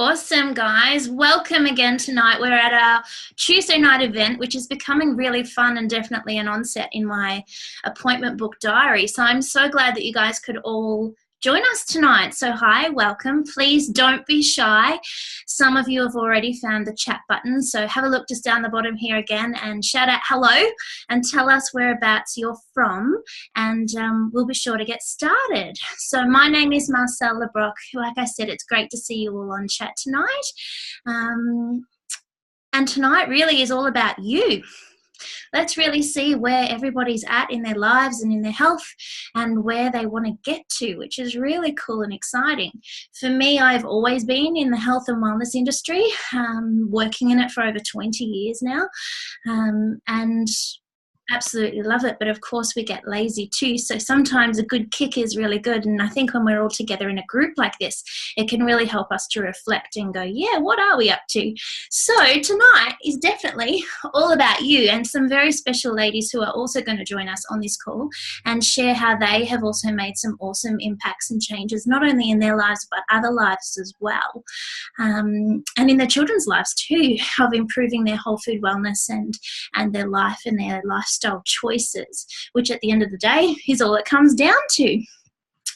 Awesome, guys. Welcome again tonight. We're at our Tuesday night event, which is becoming really fun and definitely an onset in my appointment book diary. So I'm so glad that you guys could all join us tonight. So hi, welcome. Please don't be shy. Some of you have already found the chat button. So have a look just down the bottom here again and shout out hello and tell us whereabouts you're from, and we'll be sure to get started. So my name is Marcelle. Like I said, it's great to see you all on chat tonight. And tonight really is all about you. Let's really see where everybody's at in their lives and in their health and where they want to get to, which is really cool and exciting. For me, I've always been in the health and wellness industry, working in it for over 20 years now, and absolutely love it. But of course we get lazy too, so sometimes a good kick is really good, and I think when we're all together in a group like this, it can really help us to reflect and go, yeah, what are we up to? So tonight is definitely all about you and some very special ladies who are also going to join us on this call and share how they have also made some awesome impacts and changes, not only in their lives but other lives as well, and in their children's lives too, of improving their whole food wellness and their life and their lifestyle choices, which at the end of the day is all it comes down to.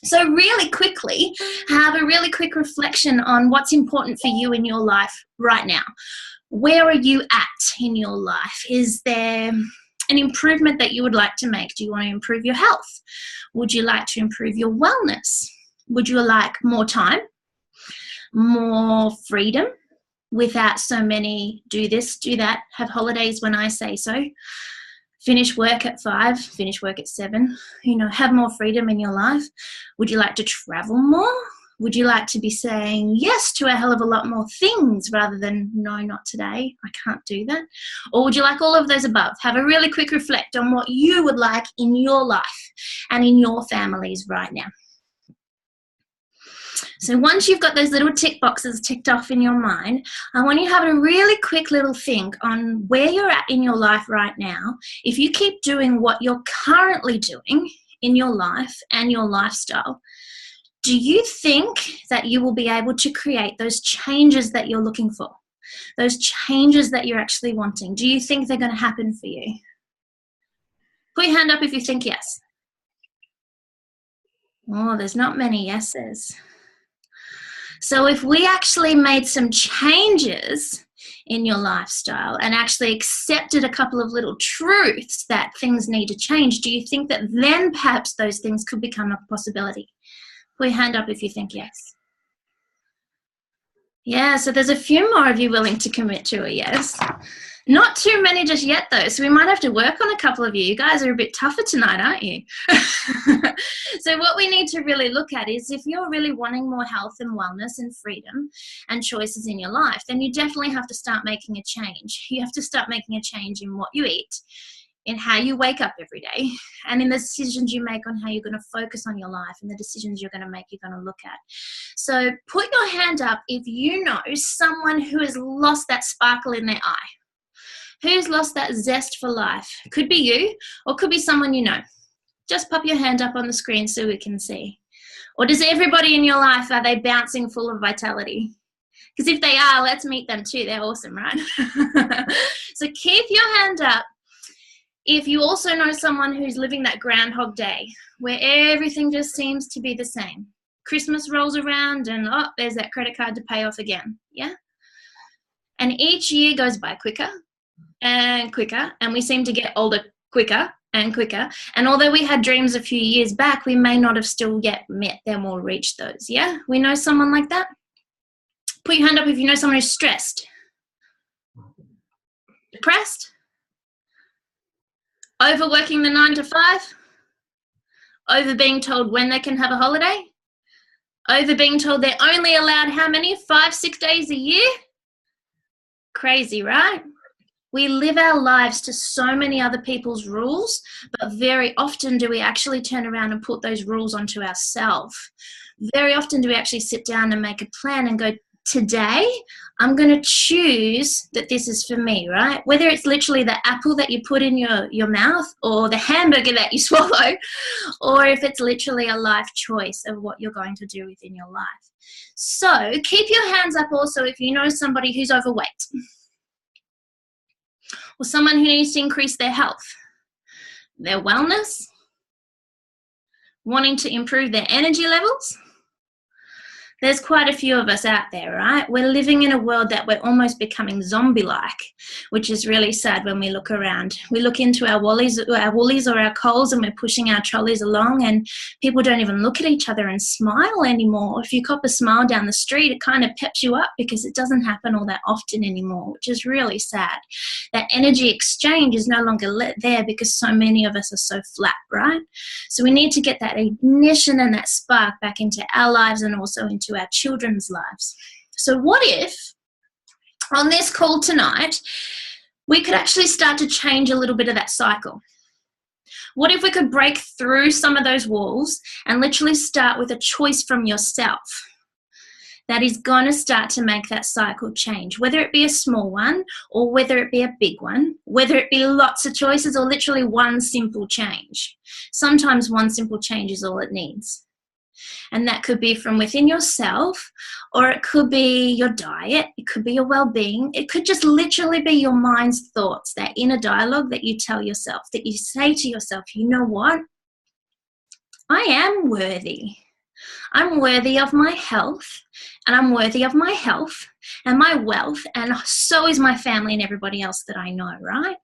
So really quickly, have a really quick reflection on what's important for you in your life right now. Where are you at in your life? Is there an improvement that you would like to make? Do you want to improve your health? Would you like to improve your wellness? Would you like more time, more freedom without so many do this, do that, have holidays when I say so? Finish work at 5, finish work at 7, have more freedom in your life. Would you like to travel more? Would you like to be saying yes to a hell of a lot more things rather than no, not today, I can't do that? Or would you like all of those above? Have a really quick reflect on what you would like in your life and in your families right now. So once you've got those little tick boxes ticked off in your mind, I want you to have a really quick little think on where you're at in your life right now. If you keep doing what you're currently doing in your life and your lifestyle, do you think that you will be able to create those changes that you're looking for? Those changes that you're actually wanting? Do you think they're going to happen for you? Put your hand up if you think yes. Oh, there's not many yeses. So if we actually made some changes in your lifestyle and actually accepted a couple of little truths that things need to change, do you think that then perhaps those things could become a possibility? Put your hand up if you think yes. Yeah, so there's a few more of you willing to commit to a yes. Not too many just yet, though, so we might have to work on a couple of you. You guys are a bit tougher tonight, aren't you? So what we need to really look at is if you're really wanting more health and wellness and freedom and choices in your life, then you definitely have to start making a change. You have to start making a change in what you eat, in how you wake up every day, and in the decisions you make on how you're going to focus on your life and the decisions you're going to make, you're going to look at. So put your hand up if you know someone who has lost that sparkle in their eye. Who's lost that zest for life? Could be you or could be someone you know. Just pop your hand up on the screen so we can see. Or does everybody in your life, are they bouncing full of vitality? Because if they are, let's meet them too. They're awesome, right? So keep your hand up if you also know someone who's living that Groundhog Day where everything just seems to be the same. Christmas rolls around and, oh, there's that credit card to pay off again. Yeah? And each year goes by quicker and quicker, and we seem to get older quicker and quicker. And although we had dreams a few years back, we may not have still yet met them or reached those. Yeah? We know someone like that? Put your hand up if you know someone who's stressed. Depressed? Overworking the 9 to 5? Over being told when they can have a holiday? Over being told they're only allowed how many? 5-6 days a year? Crazy, right? We live our lives to so many other people's rules, but very often do we actually turn around and put those rules onto ourselves. Very often do we actually sit down and make a plan and go, today I'm going to choose that this is for me, right? Whether it's literally the apple that you put in your mouth or the hamburger that you swallow, or if it's literally a life choice of what you're going to do within your life. So keep your hands up also if you know somebody who's overweight or someone who needs to increase their health, their wellness, wanting to improve their energy levels. There's quite a few of us out there, right? We're living in a world that we're almost becoming zombie-like, which is really sad when we look around. We look into our Woolies or our Coles and we're pushing our trolleys along and people don't even look at each other and smile anymore. If you cop a smile down the street, it kind of peps you up because it doesn't happen all that often anymore, which is really sad. That energy exchange is no longer there because so many of us are so flat, right? So we need to get that ignition and that spark back into our lives and also into our children's lives. So what if on this call tonight we could actually start to change a little bit of that cycle? What if we could break through some of those walls and literally start with a choice from yourself that is going to start to make that cycle change, whether it be a small one or whether it be a big one, whether it be lots of choices or literally one simple change. Sometimes one simple change is all it needs. And that could be from within yourself, or it could be your diet, it could be your well-being, it could just literally be your mind's thoughts, that inner dialogue that you tell yourself, that you say to yourself, you know what? I am worthy. I'm worthy of my health, and I'm worthy of my health and my wealth, and so is my family and everybody else that I know, right?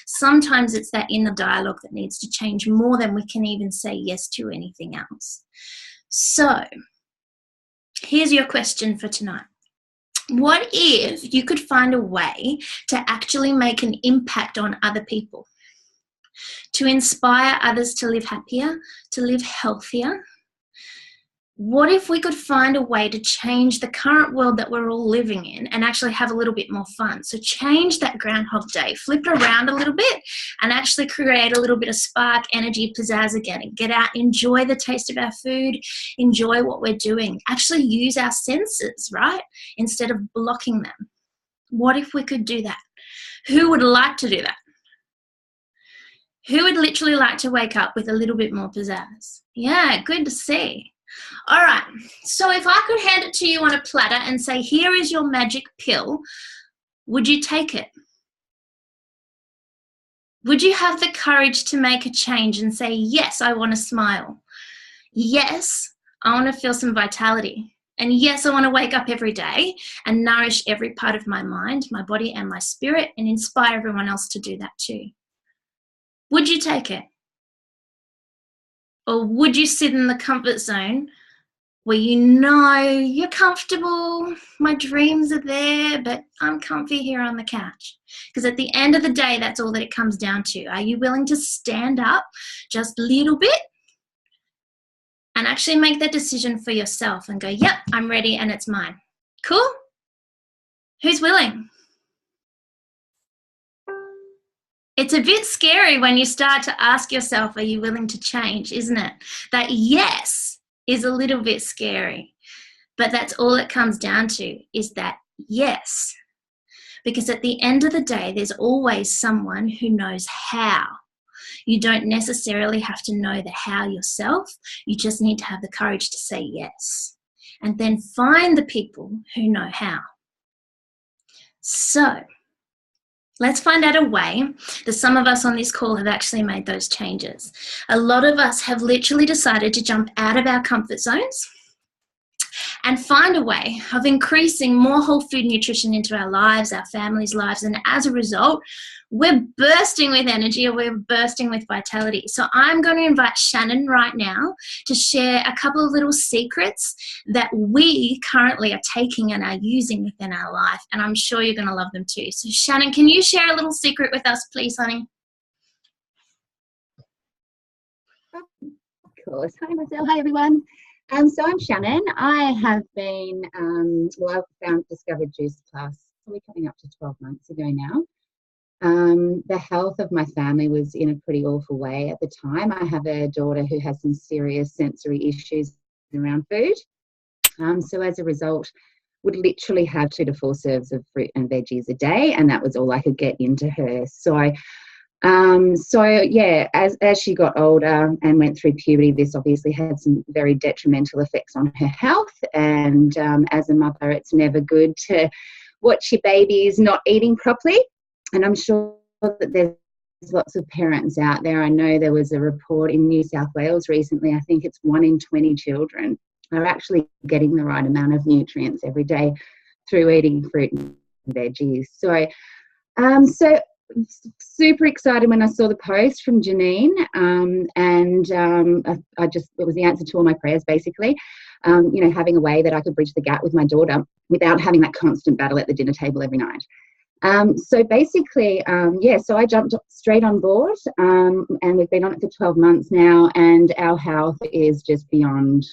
Sometimes it's that inner dialogue that needs to change more than we can even say yes to anything else. So, here's your question for tonight. What if you could find a way to actually make an impact on other people? To inspire others to live happier, to live healthier? What if we could find a way to change the current world that we're all living in and actually have a little bit more fun? So change that Groundhog Day, flip it around a little bit and actually create a little bit of spark, energy, pizzazz again, and get out, enjoy the taste of our food, enjoy what we're doing, actually use our senses, right? Instead of blocking them. What if we could do that? Who would like to do that? Who would literally like to wake up with a little bit more pizzazz? Yeah, good to see. All right, so if I could hand it to you on a platter and say, here is your magic pill, would you take it? Would you have the courage to make a change and say, yes, I want to smile. Yes, I want to feel some vitality. And yes, I want to wake up every day and nourish every part of my mind, my body, and my spirit, and inspire everyone else to do that too. Would you take it? Or would you sit in the comfort zone where you know you're comfortable, my dreams are there, but I'm comfy here on the couch? Because at the end of the day, that's all that it comes down to. Are you willing to stand up just a little bit and actually make that decision for yourself and go, yep, I'm ready and it's mine? Cool? Who's willing? It's a bit scary when you start to ask yourself, are you willing to change, isn't it? That yes is a little bit scary, but that's all it comes down to, is that yes. Because at the end of the day, there's always someone who knows how. You don't necessarily have to know the how yourself. You just need to have the courage to say yes. And then find the people who know how. So, let's find out a way that some of us on this call have actually made those changes. A lot of us have literally decided to jump out of our comfort zones and find a way of increasing more whole food nutrition into our lives, our families' lives, and as a result, we're bursting with energy, or we're bursting with vitality. So I'm going to invite Shannon right now to share a couple of little secrets that we currently are taking and are using within our life, and I'm sure you're going to love them too. So Shannon, can you share a little secret with us, please, honey? Of course. Hi, Marcelle. Hi, everyone. So I'm Shannon. I have been, I discovered Juice Plus probably coming up to 12 months ago now. The health of my family was in a pretty awful way at the time. I have a daughter who has some serious sensory issues around food. So as a result, would literally have 2 to 4 serves of fruit and veggies a day, and that was all I could get into her. So yeah, as she got older and went through puberty, this obviously had some very detrimental effects on her health. And as a mother, it's never good to watch your babies not eating properly. And I'm sure that there's lots of parents out there. I know there was a report in New South Wales recently, I think it's 1 in 20 children are actually getting the right amount of nutrients every day through eating fruit and veggies. So super excited when I saw the post from Janine, it was the answer to all my prayers, basically. Having a way that I could bridge the gap with my daughter without having that constant battle at the dinner table every night. So I jumped straight on board, and we've been on it for 12 months now, and our health is just beyond,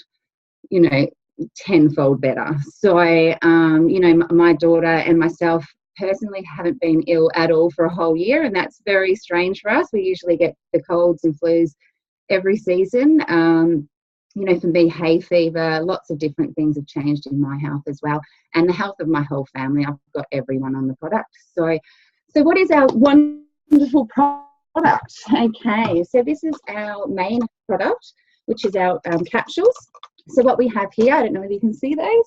tenfold better. So my daughter and myself personally haven't been ill at all for a whole year, and that's very strange for us. We usually get the colds and flus every season. For me, hay fever, lots of different things have changed in my health as well, and the health of my whole family. I've got everyone on the product. So what is our wonderful product? Okay, so this is our main product, which is our capsules. So what we have here, I don't know if you can see those,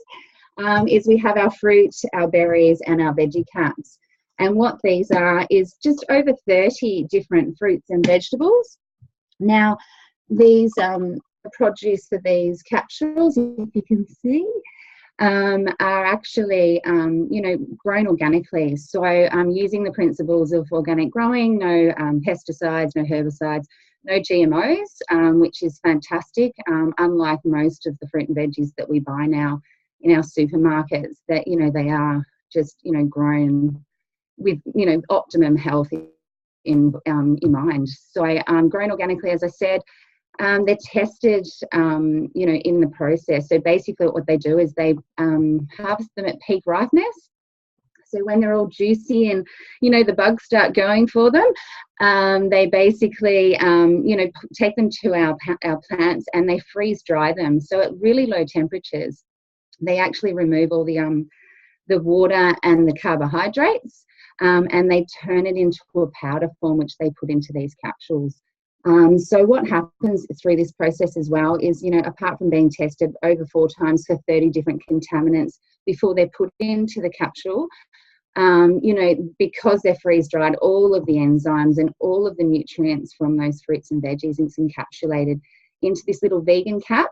is we have our fruit, our berries, and our veggie caps. And what these are is just over 30 different fruits and vegetables. Now, these produce for these capsules, if you can see, are actually, grown organically. So using the principles of organic growing, no pesticides, no herbicides, no GMOs, which is fantastic, unlike most of the fruit and veggies that we buy now in our supermarkets, that, they are just, grown with, optimum health in mind. So grown organically, as I said, they're tested, in the process. So basically what they do is they harvest them at peak ripeness. So when they're all juicy and, the bugs start going for them, they basically, take them to our plants and they freeze dry them. So at really low temperatures, they actually remove all the water and the carbohydrates, and they turn it into a powder form, which they put into these capsules. So what happens through this process as well is, apart from being tested over 4 times for 30 different contaminants before they're put into the capsule, because they're freeze-dried, all of the enzymes and all of the nutrients from those fruits and veggies is encapsulated into this little vegan cap,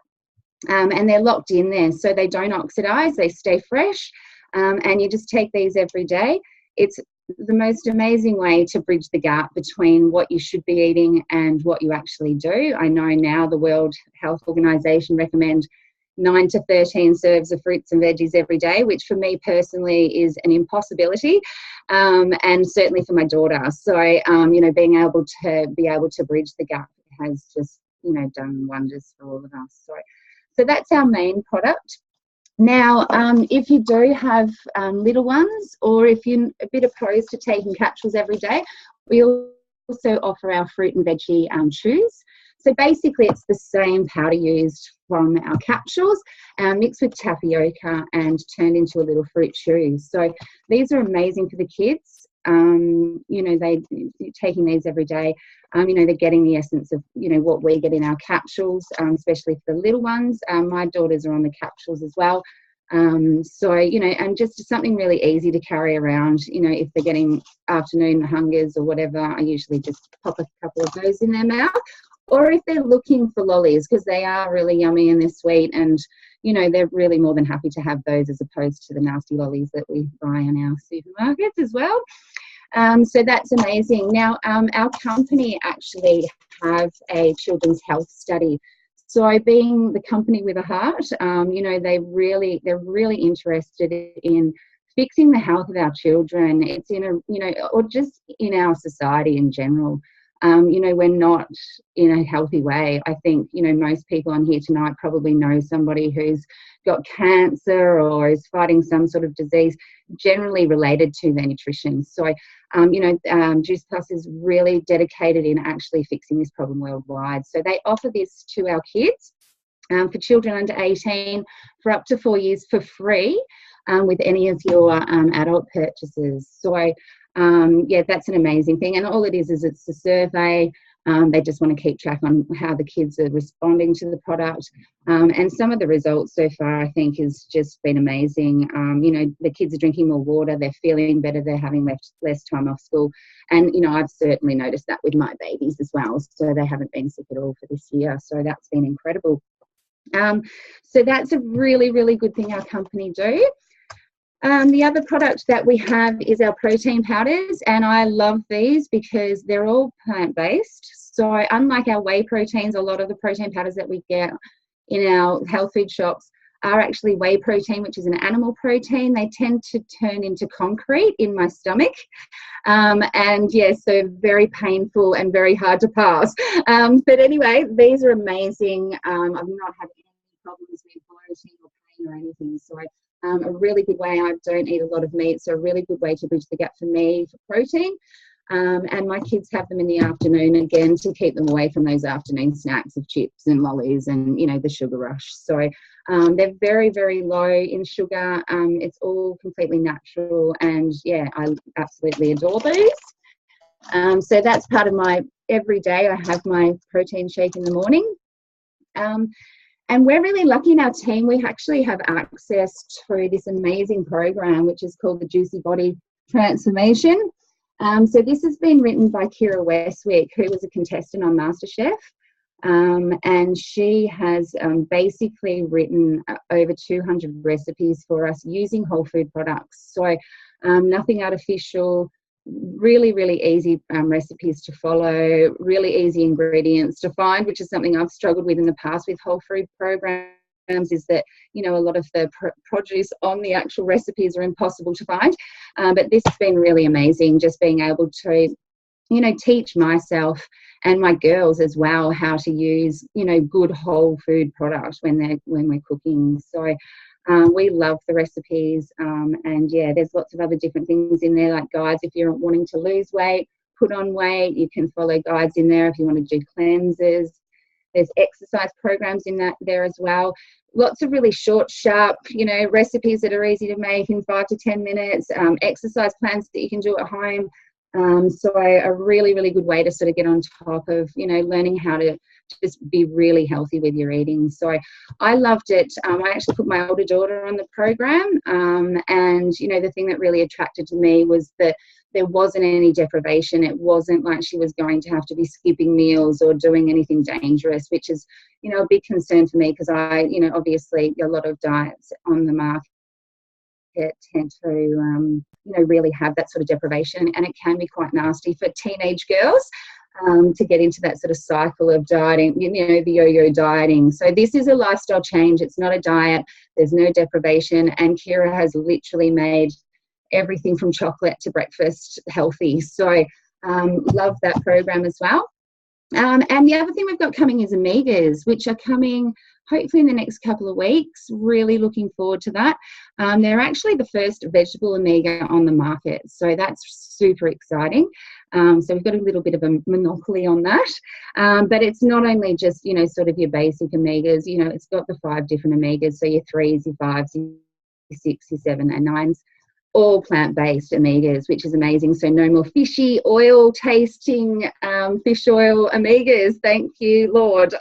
and they're locked in there so they don't oxidize, they stay fresh, and you just take these every day. It's the most amazing way to bridge the gap between what you should be eating and what you actually do. I know now the World Health Organization recommend 9 to 13 serves of fruits and veggies every day, which for me personally is an impossibility, and certainly for my daughter. So, being able to bridge the gap has just, done wonders for all of us. So that's our main product. Now, if you do have little ones, or if you're a bit opposed to taking capsules every day, we also offer our fruit and veggie chews. So basically, it's the same powder used from our capsules, mixed with tapioca and turned into a little fruit chew. So these are amazing for the kids. They taking these every day. They're getting the essence of, what we get in our capsules, especially for the little ones. My daughters are on the capsules as well. And just something really easy to carry around, if they're getting afternoon hungers or whatever, I usually just pop a couple of those in their mouth. Or if they're looking for lollies, because they are really yummy and they're sweet, and, they're really more than happy to have those as opposed to the nasty lollies that we buy in our supermarkets as well. So that's amazing. Now, our company actually have a children's health study. So being the company with a heart, they're really interested in fixing the health of our children. It's or just in our society in general. We're not in a healthy way. I think, most people on here tonight probably know somebody who's got cancer or is fighting some sort of disease generally related to their nutrition. So, Juice Plus is really dedicated in actually fixing this problem worldwide. So they offer this to our kids, for children under 18 for up to 4 years for free. with any of your adult purchases. So yeah, that's an amazing thing. And all it is it's a survey. They just want to keep track on how the kids are responding to the product. And some of the results so far, I think, has just been amazing. You know, the kids are drinking more water, they're feeling better, they're having less time off school. And, you know, I've certainly noticed that with my babies as well. So they haven't been sick at all for this year. So that's been incredible. So that's a really, really good thing our company do. The other product that we have is our protein powders, and I love these because they're all plant-based. So unlike our whey proteins, a lot of the protein powders that we get in our health food shops are actually whey protein, which is an animal protein. They tend to turn into concrete in my stomach. And yeah, so very painful and very hard to pass. But anyway, these are amazing. I've not had any problems with bloating or pain or anything. So a really good way. I don't eat a lot of meat, so a really good way to bridge the gap for me for protein. And my kids have them in the afternoon, again, to keep them away from those afternoon snacks of chips and lollies and, you know, the sugar rush. So they're very, very low in sugar. It's all completely natural, and yeah, I absolutely adore these. So that's part of my every day. I have my protein shake in the morning. And we're really lucky in our team. We actually have access to this amazing program, which is called the Juicy Body Transformation. So this has been written by Kira Westwick, who was a contestant on MasterChef. And she has basically written over 200 recipes for us using whole food products. So nothing artificial, really, really easy recipes to follow, really easy ingredients to find, which is something I've struggled with in the past with whole food programs, is that, you know, a lot of the produce on the actual recipes are impossible to find. But this has been really amazing, just being able to, you know, teach myself and my girls as well how to use, you know, good whole food products when we're cooking. So we love the recipes, and yeah, there's lots of other different things in there, like guides if you're wanting to lose weight, put on weight. You can follow guides in there if you want to do cleanses. There's exercise programs in there as well. Lots of really short, sharp, you know, recipes that are easy to make in 5 to 10 minutes. Exercise plans that you can do at home. So a really, really good way to sort of get on top of, you know, learning how to just be really healthy with your eating. So I loved it. I actually put my older daughter on the program, and, you know, the thing that really attracted to me was that there wasn't any deprivation. It wasn't like she was going to have to be skipping meals or doing anything dangerous, which is, you know, a big concern for me, because you know, obviously a lot of diets on the market tend to, you know, really have that sort of deprivation, and it can be quite nasty for teenage girls to get into that sort of cycle of dieting, you know, the yo-yo dieting. So this is a lifestyle change. It's not a diet. There's no deprivation, and Kira has literally made everything from chocolate to breakfast healthy. So love that program as well. And the other thing we've got coming is omegas, which are coming hopefully in the next couple of weeks. Really looking forward to that. They're actually the first vegetable omega on the market, so that's super exciting. So we've got a little bit of a monopoly on that, but it's not only just, you know, sort of your basic omegas. You know, it's got the 5 different omegas, so your 3s, your 5s, your 6s, your 7 and 9s. All plant-based omegas, which is amazing. So no more fishy oil tasting fish oil omegas. Thank you, Lord.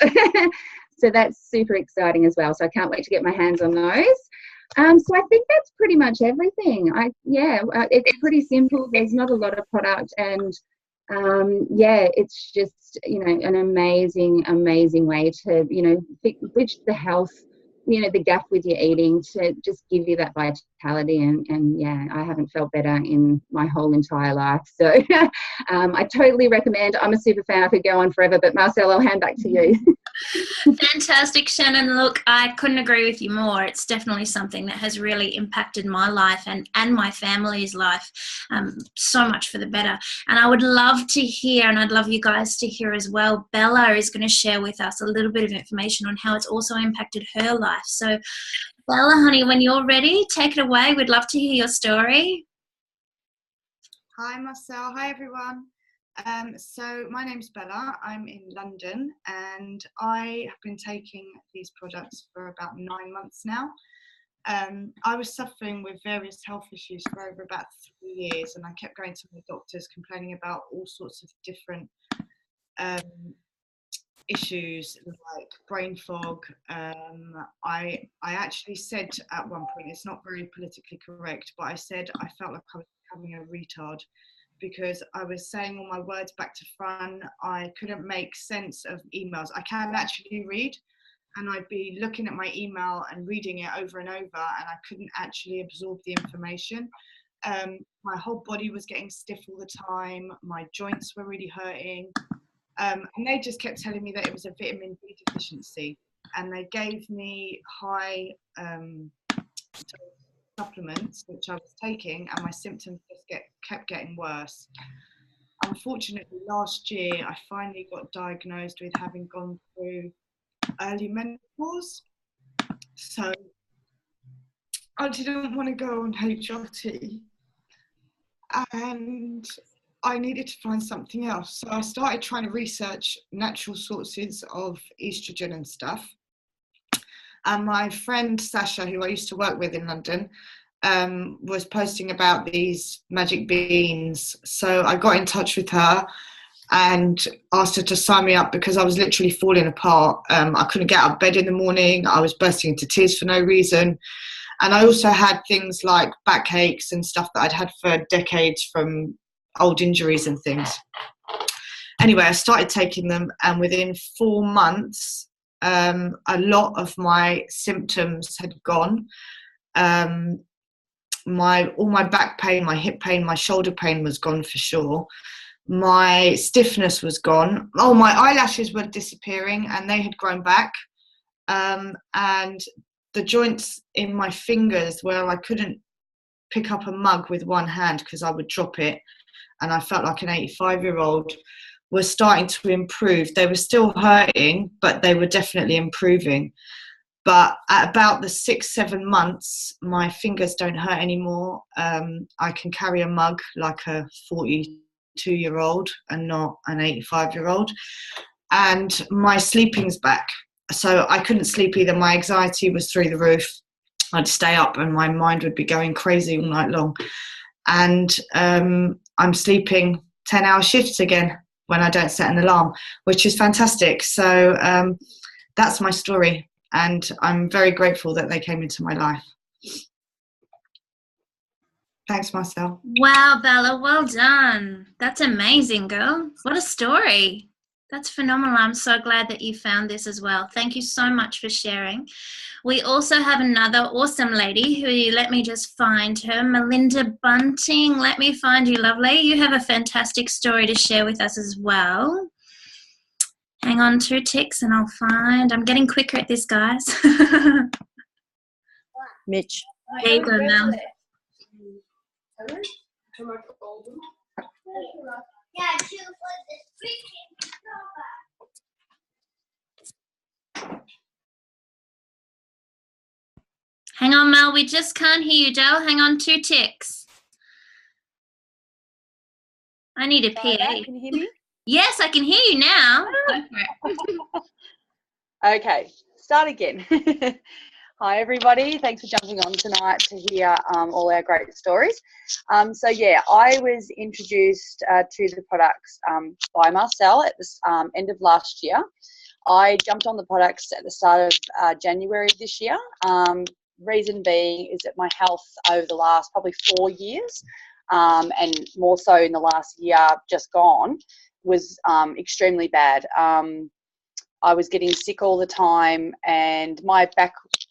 So that's super exciting as well. So I can't wait to get my hands on those. So I think that's pretty much everything. It's pretty simple. There's not a lot of product, and yeah, it's just, you know, an amazing, amazing way to, you know, bridge the health, you know, the gap with your eating, to just give you that vitality. And yeah, I haven't felt better in my whole entire life. So I totally recommend. I'm a super fan. I could go on forever, but Marcelle, I'll hand back to you. Fantastic, Shannon. Look, I couldn't agree with you more. It's definitely something that has really impacted my life and my family's life, so much for the better. And I would love to hear, and I'd love you guys to hear as well, Bela is going to share with us a little bit of information on how it's also impacted her life. So Bela, honey, when you're ready, take it away. We'd love to hear your story. Hi, Marcelle. Hi, everyone. So my name's Bela. I'm in London, and I have been taking these products for about 9 months now. I was suffering with various health issues for over about 3 years, and I kept going to my doctors complaining about all sorts of different issues like brain fog. I actually said at one point, it's not very politically correct, but I said I felt like I was becoming a retard because I was saying all my words back to front. I couldn't make sense of emails. I can actually read, and I'd be looking at my email and reading it over and over, and I couldn't actually absorb the information. My whole body was getting stiff all the time. My joints were really hurting. And they just kept telling me that it was a vitamin D deficiency. And they gave me high supplements, which I was taking, and my symptoms just kept getting worse. Unfortunately, last year, I finally got diagnosed with having gone through early menopause. So I didn't want to go on HRT, and I needed to find something else. So I started trying to research natural sources of estrogen and stuff. And my friend Sasha, who I used to work with in London, was posting about these magic beans. So I got in touch with her and asked her to sign me up because I was literally falling apart. I couldn't get out of bed in the morning. I was bursting into tears for no reason. And I also had things like backaches and stuff that I'd had for decades from old injuries and things. Anyway, I started taking them, and within 4 months, a lot of my symptoms had gone. All my back pain, my hip pain, my shoulder pain was gone for sure. My stiffness was gone. Oh, my eyelashes were disappearing and they had grown back. And the joints in my fingers where I couldn't pick up a mug with one hand because I would drop it and I felt like an 85-year-old, were starting to improve. They were still hurting, but they were definitely improving. But at about the 6-7 months, my fingers don't hurt anymore. I can carry a mug like a 42-year-old and not an 85-year-old. And my sleeping's back. So I couldn't sleep either. My anxiety was through the roof. I'd stay up and my mind would be going crazy all night long. And I'm sleeping 10-hour shifts again when I don't set an alarm, which is fantastic. So that's my story. And I'm very grateful that they came into my life. Thanks, Marcelle. Wow, Bella, well done. That's amazing, girl. What a story. That's phenomenal. I'm so glad that you found this as well. Thank you so much for sharing. We also have another awesome lady who, let me just find her, Malinda Bunting. Let me find you, lovely. You have a fantastic story to share with us as well. Hang on 2 ticks and I'll find. I'm getting quicker at this, guys. Mitch. There you go, Mel. Hang on, Mel. We just can't hear you, Del. Hang on 2 ticks. I need a PA. Can you hear me? Yes, I can hear you now. Go for it. Okay, start again. Hi, everybody. Thanks for jumping on tonight to hear all our great stories. So, yeah, I was introduced to the products by Marcelle at the end of last year. I jumped on the products at the start of January of this year. Reason being is that my health over the last probably 4 years, and more so in the last year just gone, was extremely bad. I was getting sick all the time, and my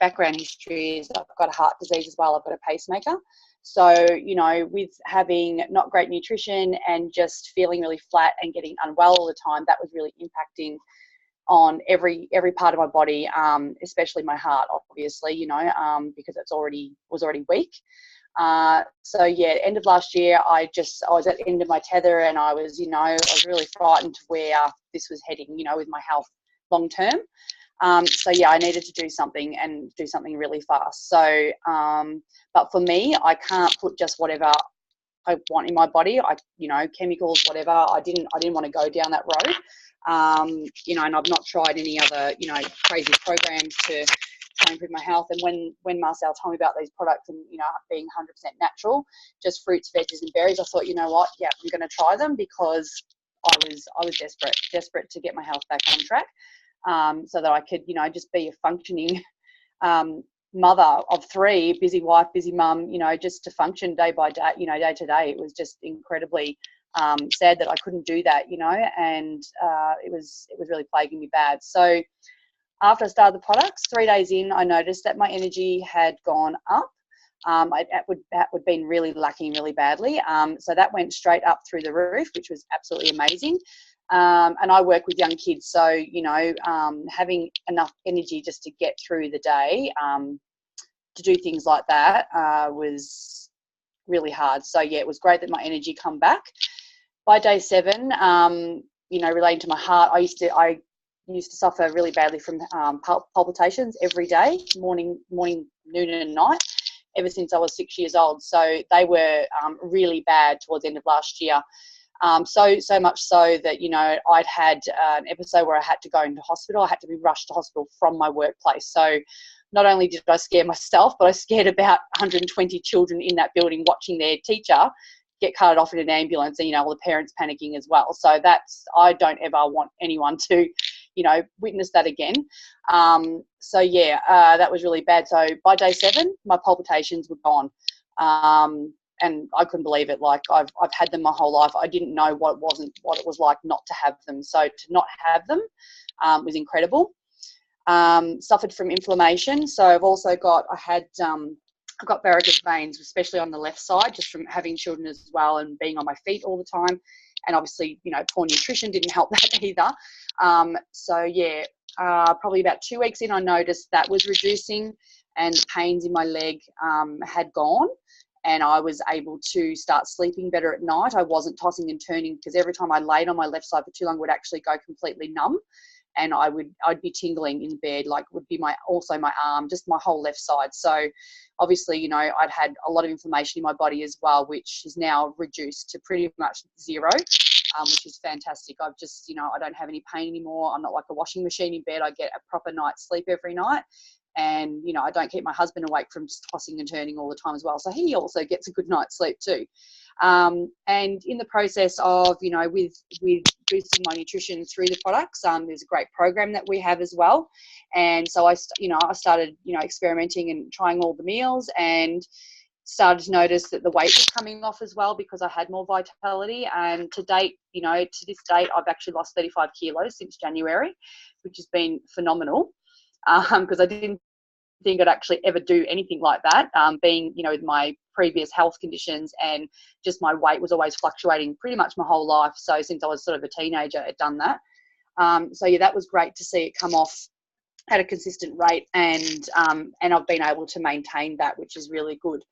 background history is I've got heart disease as well. I've got a pacemaker. So, you know, with having not great nutrition and just feeling really flat and getting unwell all the time, that was really impacting on every part of my body, especially my heart, obviously, you know, because was already weak. So yeah, end of last year, I was at the end of my tether, and I was really frightened where this was heading, you know, with my health long term. So yeah, I needed to do something, and do something really fast. So, but for me, I can't put just whatever I want in my body. Chemicals, whatever. I didn't want to go down that road. And I've not tried any other, crazy programs to try and improve my health. And when Marcelle told me about these products and, you know, being 100% natural, just fruits, veggies and berries, I thought, you know what, yeah, I'm going to try them, because I was desperate to get my health back on track, so that I could, you know, just be a functioning mother of 3, busy wife, busy mum, you know, just to function day by day, you know, day to day. It was just incredibly sad that I couldn't do that, you know, and it was really plaguing me bad. So after I started the products, 3 days in, I noticed that my energy had gone up. That would been really lacking really badly. So that went straight up through the roof, which was absolutely amazing. And I work with young kids, so, you know, having enough energy just to get through the day, to do things like that, was really hard. So yeah, it was great that my energy come back. By day 7, you know, relating to my heart, I used to suffer really badly from palpitations every day, morning, noon and night, ever since I was 6 years old. So they were really bad towards the end of last year. So much so that, you know, I'd had an episode where I had to go into hospital. I had to be rushed to hospital from my workplace. So not only did I scare myself, but I scared about 120 children in that building watching their teacher get carted off in an ambulance, and, you know, all the parents panicking as well. So I don't ever want anyone to, you know, witness that again. So yeah, that was really bad. So by day 7, my palpitations were gone. And I couldn't believe it. Like, I've had them my whole life. I didn't know what it was like not to have them. So to not have them was incredible. Suffered from inflammation. So I've got varicose veins, especially on the left side, just from having children as well and being on my feet all the time. And obviously, you know, poor nutrition didn't help that either. So yeah, probably about 2 weeks in, I noticed that was reducing, and the pains in my leg had gone. And I was able to start sleeping better at night. I wasn't tossing and turning, because every time I laid on my left side for too long, it would actually go completely numb. And I'd be tingling in bed, like would be my arm, just my whole left side. So obviously, you know, I'd had a lot of inflammation in my body as well, which is now reduced to pretty much 0, which is fantastic. I've just, you know, I don't have any pain anymore. I'm not like a washing machine in bed. I get a proper night's sleep every night. And, you know, I don't keep my husband awake from just tossing and turning all the time as well. So he also gets a good night's sleep too. And in the process of, you know, with boosting my nutrition through the products, there's a great program that we have as well. And so I started, you know, experimenting and trying all the meals, and started to notice that the weight was coming off as well, because I had more vitality. And to date, you know, to this date, I've actually lost 35 kilos since January, which has been phenomenal. Because I didn't think I'd actually ever do anything like that, being, you know, with my previous health conditions, and just my weight was always fluctuating pretty much my whole life. So since I was sort of a teenager, I'd done that. So yeah, that was great to see it come off at a consistent rate, and I've been able to maintain that, which is really good.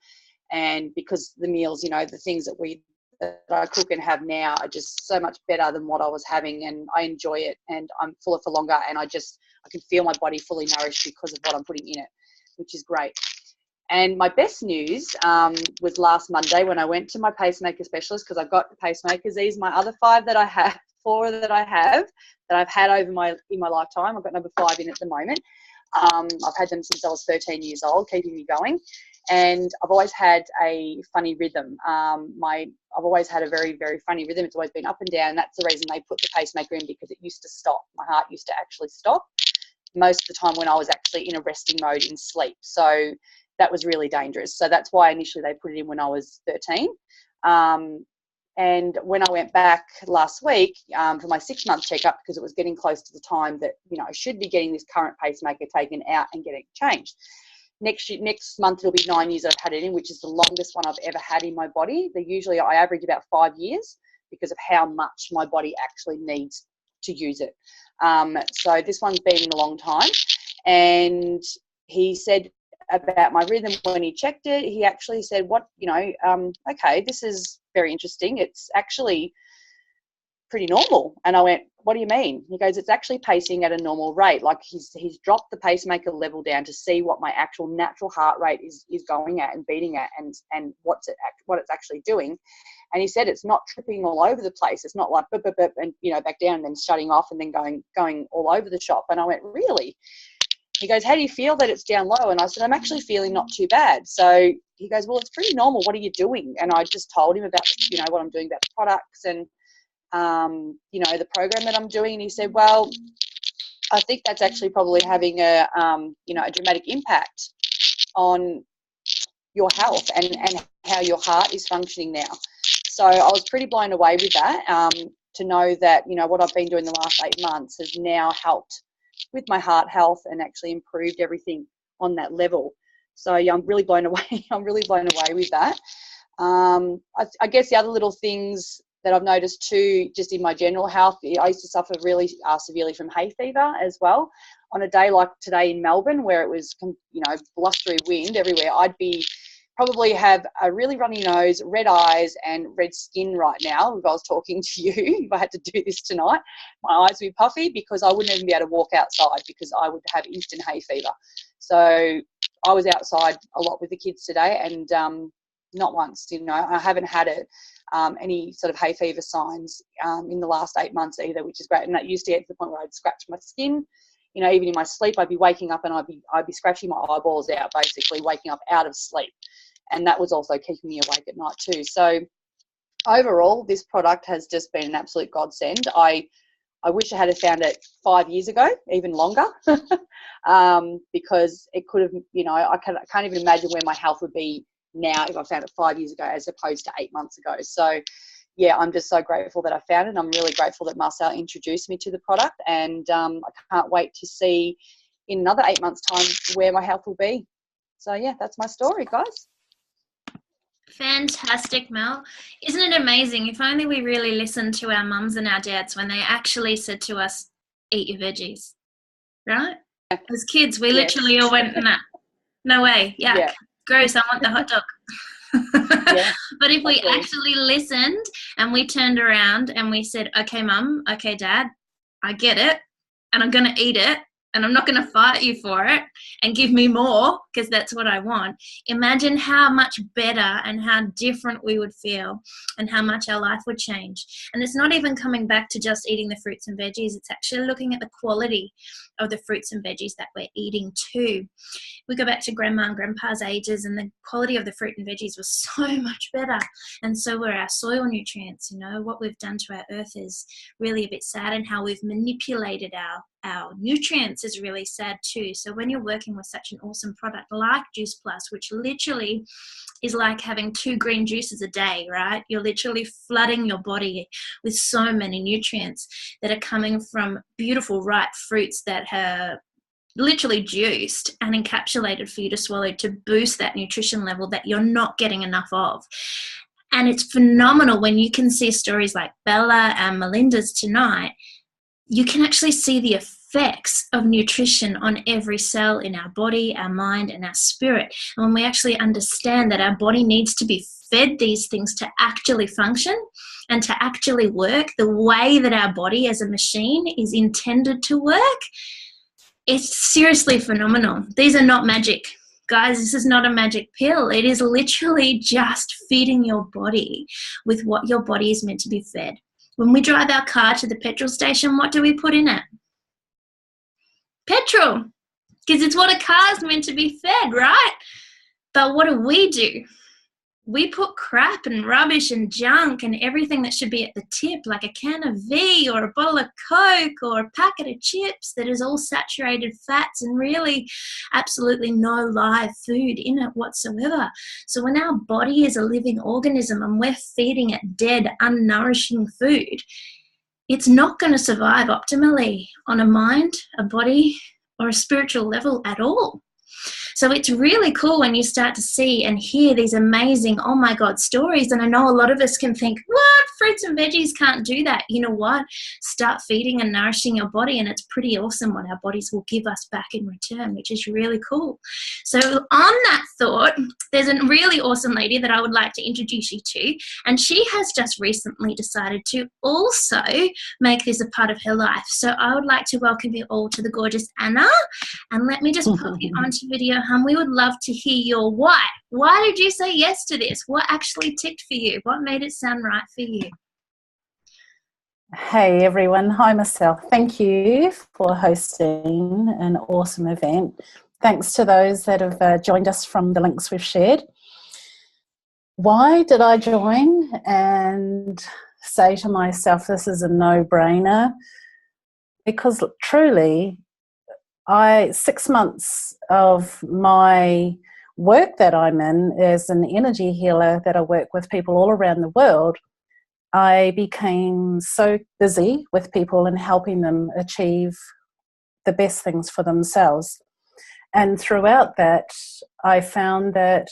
And because the meals, you know, the things that I cook and have now are just so much better than what I was having, and I enjoy it, and I'm fuller for longer, and I can feel my body fully nourished because of what I'm putting in it, which is great. And my best news was last Monday when I went to my pacemaker specialist, because I've got pacemakers. These my other 4 that I have that I've had in my lifetime. I've got number 5 in at the moment. I've had them since I was 13 years old, keeping me going. And I've always had a funny rhythm. I've always had a very, very funny rhythm. It's always been up and down. That's the reason they put the pacemaker in, because it used to stop. My heart used to actually stop most of the time when I was actually in a resting mode in sleep. So that was really dangerous. So that's why initially they put it in when I was 13. And when I went back last week for my 6-month checkup, because it was getting close to the time that, you know, I should be getting this current pacemaker taken out and getting it changed. Next month it'll be 9 years I've had it in, which is the longest one I've ever had in my body. Usually I average about 5 years because of how much my body actually needs to use it. So this one's been a long time. And he said about my rhythm when he checked it, he actually said, okay, this is very interesting. It's actually pretty normal. And I went, what do you mean? He goes, it's actually pacing at a normal rate. Like he's dropped the pacemaker level down to see what my actual natural heart rate is going at and beating at, and what it's actually doing. And he said it's not tripping all over the place. It's not like bip, and, you know, back down and then shutting off and then going all over the shop. And I went, really? he goes, how do you feel that it's down low? And I said, I'm actually feeling not too bad. So he goes, well, it's pretty normal. What are you doing? And I just told him about, you know, what I'm doing about the products and, you know, the program that I'm doing. And he said, well, I think that's actually probably having a, you know, a dramatic impact on your health and how your heart is functioning now. So I was pretty blown away with that, to know that, you know, what I've been doing the last 8 months has now helped with my heart health and actually improved everything on that level. So yeah, I'm really blown away. I'm really blown away with that. I guess the other little things that I've noticed too, just in my general health, I used to suffer really severely from hay fever as well. On a day like today in Melbourne, where it was, you know, blustery wind everywhere, I'd probably have a really runny nose, red eyes and red skin right now if I was talking to you. If I had to do this tonight, my eyes would be puffy because I wouldn't even be able to walk outside because I would have instant hay fever. So I was outside a lot with the kids today, and not once, you know, I haven't had it, any sort of hay fever signs in the last 8 months either, which is great. And that used to get to the point where I'd scratch my skin. You know, even in my sleep, I'd be waking up and I'd be scratching my eyeballs out, basically waking up out of sleep. And that was also keeping me awake at night too. So overall, this product has just been an absolute godsend. I wish I had found it 5 years ago, even longer, because it could have, you know, I can't even imagine where my health would be now if I found it 5 years ago as opposed to 8 months ago. So yeah, I'm just so grateful that I found it. I'm really grateful that Marcelle introduced me to the product, and I can't wait to see in another 8 months' time where my health will be. So yeah, that's my story, guys. Fantastic, Mel. Isn't it amazing? If only we really listened to our mums and our dads when they actually said to us, eat your veggies, right? As kids, we literally all went, no way, yuck, gross, I want the hot dog. But if we actually listened and we turned around and we said, okay, mum, okay, dad, I get it, and I'm going to eat it, and I'm not going to fight you for it and give me more because that's what I want. Imagine how much better and how different we would feel and how much our life would change. And it's not even coming back to just eating the fruits and veggies. It's actually looking at the quality of the fruits and veggies that we're eating too. We go back to grandma and grandpa's ages, and the quality of the fruit and veggies was so much better. And so were our soil nutrients. You know, what we've done to our earth is really a bit sad, and how we've manipulated our nutrients is really sad too. So when you're working with such an awesome product like Juice Plus, which literally is like having 2 green juices a day, right? You're literally flooding your body with so many nutrients that are coming from beautiful ripe fruits that have literally juiced and encapsulated for you to swallow to boost that nutrition level that you're not getting enough of. And it's phenomenal when you can see stories like Bela and Malinda's tonight. You can actually see the effects of nutrition on every cell in our body, our mind, and our spirit. And when we actually understand that our body needs to be fed these things to actually function and to actually work the way that our body as a machine is intended to work, it's seriously phenomenal. These are not magic. Guys, this is not a magic pill. It is literally just feeding your body with what your body is meant to be fed. When we drive our car to the petrol station, what do we put in it? Petrol, because it's what a car is meant to be fed, right? But what do? We put crap and rubbish and junk and everything that should be at the tip, like a can of V or a bottle of Coke or a packet of chips that is all saturated fats and really absolutely no live food in it whatsoever. So when our body is a living organism and we're feeding it dead, unnourishing food, it's not going to survive optimally on a mind, a body, or a spiritual level at all. So it's really cool when you start to see and hear these amazing, oh my God, stories. And I know a lot of us can think, what? Fruits and veggies can't do that. You know what? Start feeding and nourishing your body, and it's pretty awesome what our bodies will give us back in return, which is really cool. So on that thought, there's a really awesome lady that I would like to introduce you to, and she has just recently decided to also make this a part of her life. So I would like to welcome you all to the gorgeous Anna, and let me just pop you onto video. We would love to hear your why. Why did you say yes to this? What actually ticked for you? What made it sound right for you? Hey everyone, hi Marcelle. Thank you for hosting an awesome event. Thanks to those that have joined us from the links we've shared. Why did I join and say to myself, this is a no-brainer? Because truly, 6 months of my work that I'm in as an energy healer that I work with people all around the world, I became so busy with people and helping them achieve the best things for themselves. And throughout that, I found that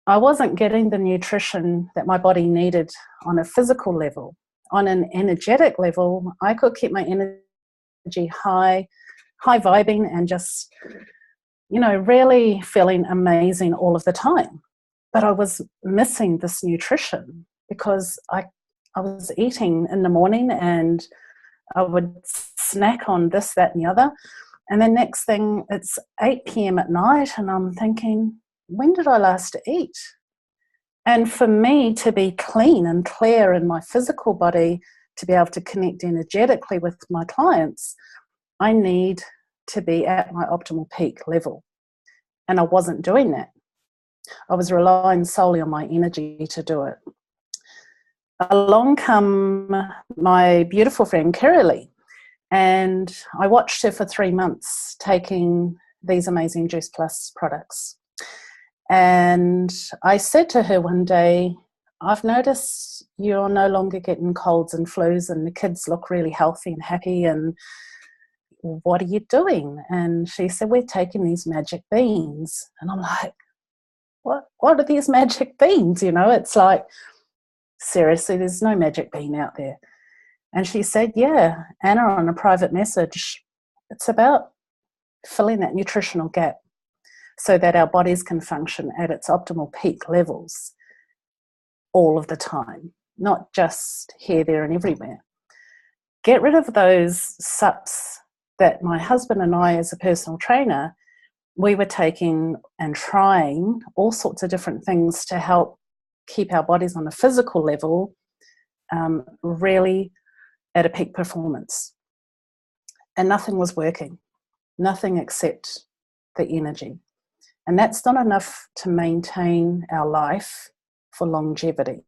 I wasn't getting the nutrition that my body needed on a physical level. On an energetic level, I could keep my energy high vibing and just, really feeling amazing all of the time. But I was missing this nutrition because I was eating in the morning and I would snack on this, that, and the other. And then next thing, it's 8 p.m. at night and I'm thinking, when did I last eat? And for me to be clean and clear in my physical body, to be able to connect energetically with my clients, I need to be at my optimal peak level. And I wasn't doing that. I was relying solely on my energy to do it. Along come my beautiful friend Kirili, and I watched her for 3 months taking these amazing Juice Plus products. And I said to her one day, I've noticed you're no longer getting colds and flus and the kids look really healthy and happy, and what are you doing? And she said, we're taking these magic beans. And I'm like, what are these magic beans? It's like, seriously, there's no magic bean out there. And she said, yeah, Anna, on a private message, it's about filling that nutritional gap so that our bodies can function at its optimal peak levels all of the time, not just here, there, and everywhere. Get rid of those sups that my husband and I, as a personal trainer, we were taking and trying all sorts of different things to help keep our bodies on a physical level really at a peak performance. And nothing was working, nothing except the energy. And that's not enough to maintain our life for longevity.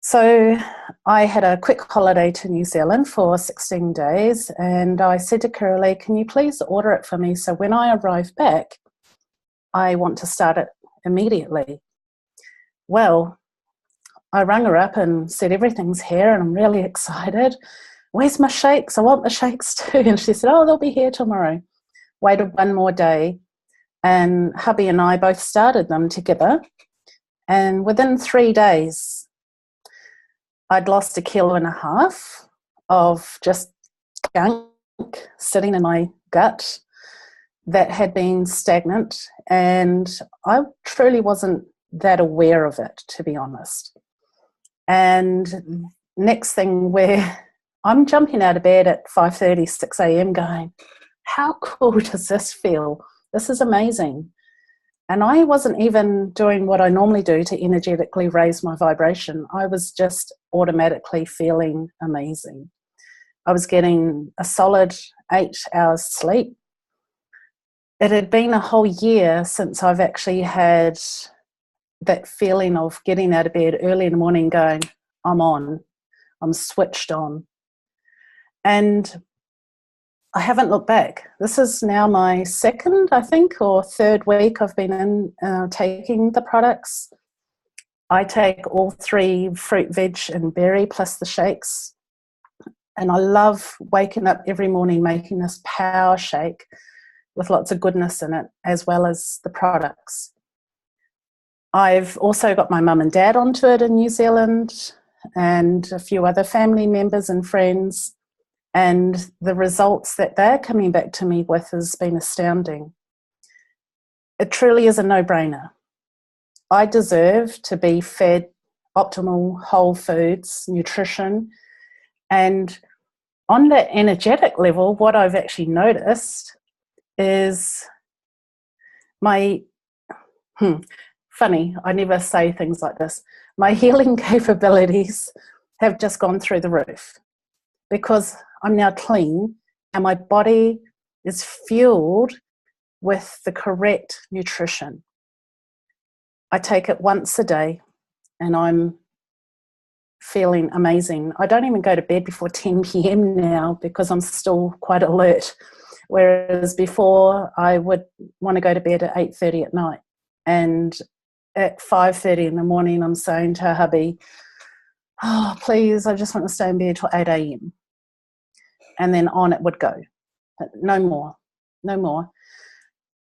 So I had a quick holiday to New Zealand for 16 days and I said to Kirili, can you please order it for me so when I arrive back, I want to start it immediately. Well, I rang her up and said everything's here and I'm really excited. Where's my shakes? I want the shakes too. And she said, oh, they'll be here tomorrow. Waited one more day and hubby and I both started them together. And within 3 days, I'd lost 1.5 kilos of just gunk sitting in my gut that had been stagnant, and I truly wasn't that aware of it, to be honest. And next thing, where I'm jumping out of bed at 5:30, 6 a.m. going, how cool does this feel? This is amazing. And I wasn't even doing what I normally do to energetically raise my vibration. I was just automatically feeling amazing. I was getting a solid 8 hours sleep. It had been a whole year since I've actually had that feeling of getting out of bed early in the morning going, I'm on, I'm switched on. And I haven't looked back. This is now my second, I think, or third week I've been in taking the products. I take all 3 fruit, veg and berry plus the shakes. And I love waking up every morning making this power shake with lots of goodness in it, as well as the products. I've also got my mum and dad onto it in New Zealand and a few other family members and friends. And the results that they're coming back to me with has been astounding. It truly is a no-brainer. I deserve to be fed optimal whole foods, nutrition, and on that energetic level, what I've actually noticed is my, funny, I never say things like this, my healing capabilities have just gone through the roof because I'm now clean and my body is fueled with the correct nutrition. I take it once a day and I'm feeling amazing. I don't even go to bed before 10 p.m. now because I'm still quite alert. Whereas before I would want to go to bed at 8:30 at night. And at 5:30 in the morning, I'm saying to hubby, oh, please, I just want to stay in bed till 8 a.m. And then on it would go. No more, no more.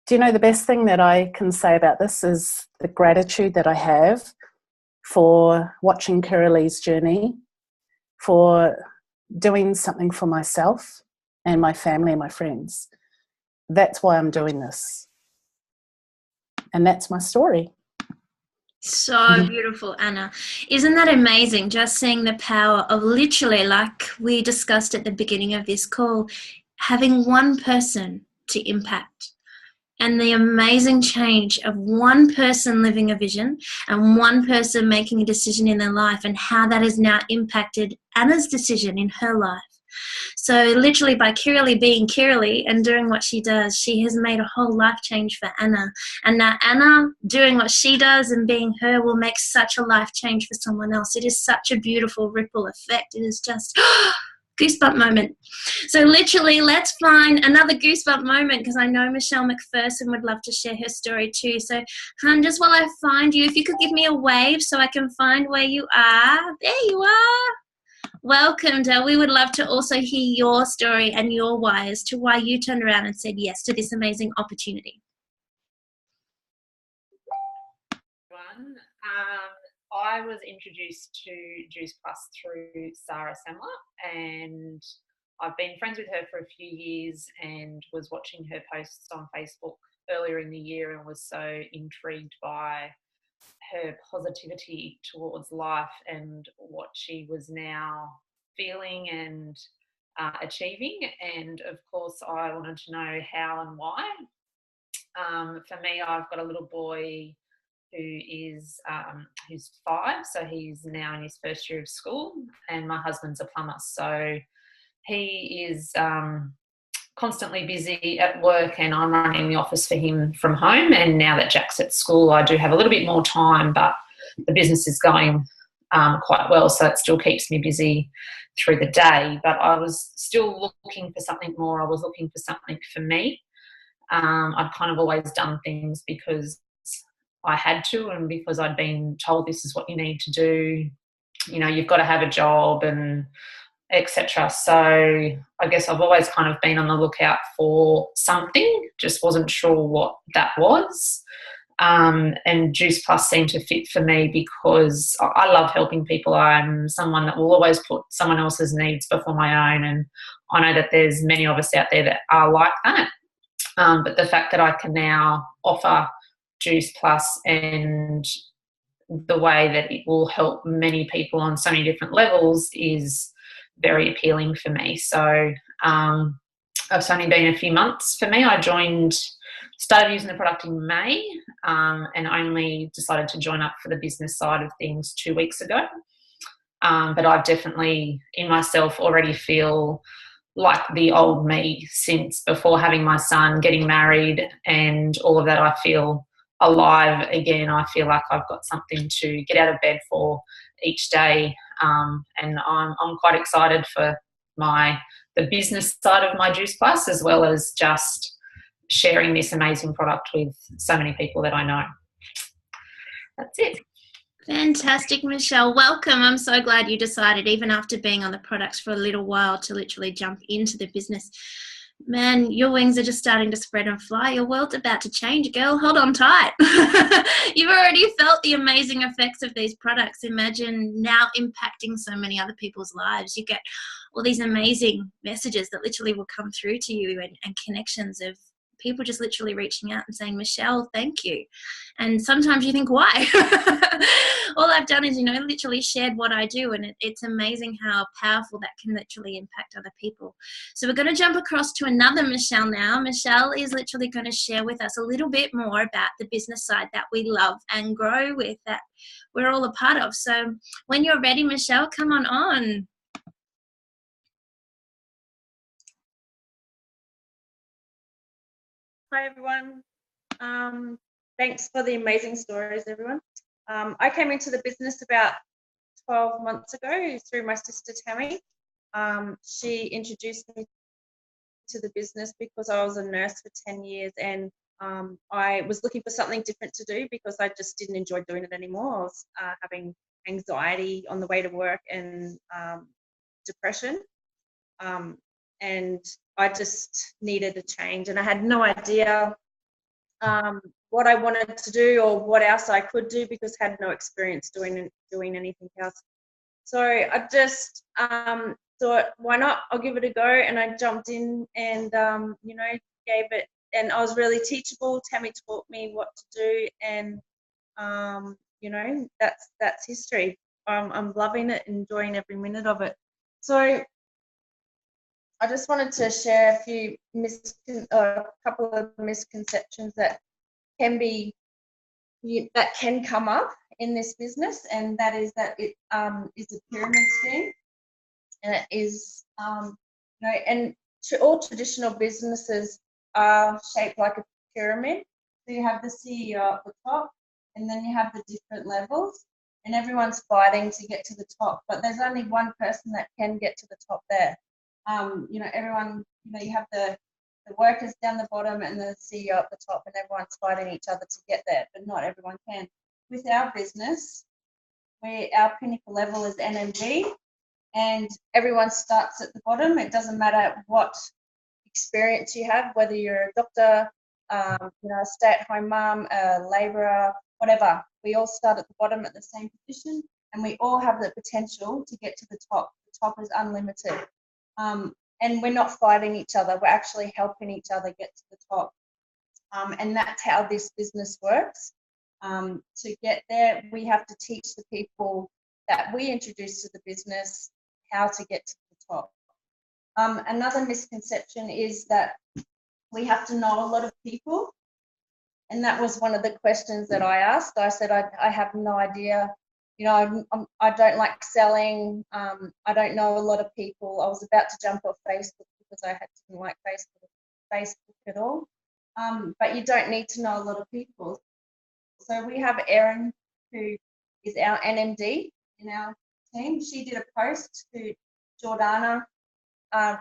Do you know the best thing that I can say about this is the gratitude that I have for watching Kirilee's journey, for doing something for myself and my family and my friends. That's why I'm doing this. And that's my story. So beautiful, Anna. Isn't that amazing? Just seeing the power of literally, like we discussed at the beginning of this call, having one person to impact. And the amazing change of one person living a vision and one person making a decision in their life, and how that has now impacted Anna's decision in her life. So literally by Kirilee being Kirilee and doing what she does, she has made a whole life change for Anna. And now Anna doing what she does and being her will make such a life change for someone else. It is such a beautiful ripple effect. It is just goosebump moment. So literally, let's find another goosebump moment, because I know Michelle McPherson would love to share her story too. So hun, just while I find you, if you could give me a wave so I can find where you are. There you are. Welcome, Del. We would love to also hear your story and your why as to why you turned around and said yes to this amazing opportunity. I was introduced to Juice Plus through Sarah Semler, and I've been friends with her for a few years and was watching her posts on Facebook earlier in the year and was so intrigued by her positivity towards life and what she was now feeling and achieving. And of course, I wanted to know how and why. For me, I've got a little boy who's 5, so he's now in his first year of school, and my husband's a plumber, so he is constantly busy at work, and I'm running the office for him from home. And now that Jack's at school, I do have a little bit more time, but the business is going quite well, so it still keeps me busy through the day. But I was still looking for something more. I was looking for something for me. I'd kind of always done things because I had to, and because I'd been told this is what you need to do, you know, you've got to have a job and etc. So I guess I've always kind of been on the lookout for something, just wasn't sure what that was. And Juice Plus seemed to fit for me because I love helping people. I'm someone that will always put someone else's needs before my own, and I know that there's many of us out there that are like that. But the fact that I can now offer Juice Plus and the way that it will help many people on so many different levels is very appealing for me. So it's only been a few months for me. I started using the product in May and only decided to join up for the business side of things 2 weeks ago. But I've definitely in myself already feel like the old me since before having my son, getting married and all of that. I feel alive again. I feel like I've got something to get out of bed for each day, and I'm quite excited for the business side of my Juice Plus, as well as just sharing this amazing product with so many people that I know. That's it. Fantastic, Michelle. Welcome. I'm so glad you decided, even after being on the products for a little while, to literally jump into the business. Man, your wings are just starting to spread and fly. Your world's about to change, girl. Hold on tight. You've already felt the amazing effects of these products. Imagine now impacting so many other people's lives. You get all these amazing messages that literally will come through to you, and connections of people just literally reaching out and saying, Marcelle, thank you. And sometimes you think, why? All I've done is, literally shared what I do, and it's amazing how powerful that can literally impact other people. So we're going to jump across to another Marcelle now. Marcelle is literally going to share with us a little bit more about the business side that we love and grow with, that we're all a part of. So when you're ready, Marcelle, come on. Hi everyone. Thanks for the amazing stories, everyone. I came into the business about 12 months ago through my sister Tammy. She introduced me to the business because I was a nurse for 10 years and I was looking for something different to do because I just didn't enjoy doing it anymore. I was having anxiety on the way to work and depression. And I just needed a change, and I had no idea what I wanted to do or what else I could do because I had no experience doing anything else. So I just thought, why not? I'll give it a go, and I jumped in and gave it. And I was really teachable. Tammy taught me what to do, and that's history. I'm loving it, enjoying every minute of it. So I just wanted to share a couple of misconceptions that can come up in this business, and that is that it is a pyramid scheme, and it is and all traditional businesses are shaped like a pyramid. So you have the CEO at the top, and then you have the different levels, and everyone's fighting to get to the top, but there's only one person that can get to the top there. Everyone, you have the workers down the bottom and the CEO at the top, and everyone's fighting each other to get there, but not everyone can. With our business, our pinnacle level is NMD, and everyone starts at the bottom. It doesn't matter what experience you have, whether you're a doctor, a stay-at-home mum, a labourer, whatever. We all start at the bottom at the same position, and we all have the potential to get to the top. The top is unlimited. And we're not fighting each other, we're actually helping each other get to the top. And that's how this business works. To get there, we have to teach the people that we introduce to the business how to get to the top. Another misconception is that we have to know a lot of people. And that was one of the questions that I asked. I said, I have no idea. I don't like selling. I don't know a lot of people. I was about to jump off Facebook because I didn't like Facebook at all. But you don't need to know a lot of people. So we have Erin, who is our NMD in our team. She did a post to Jordana,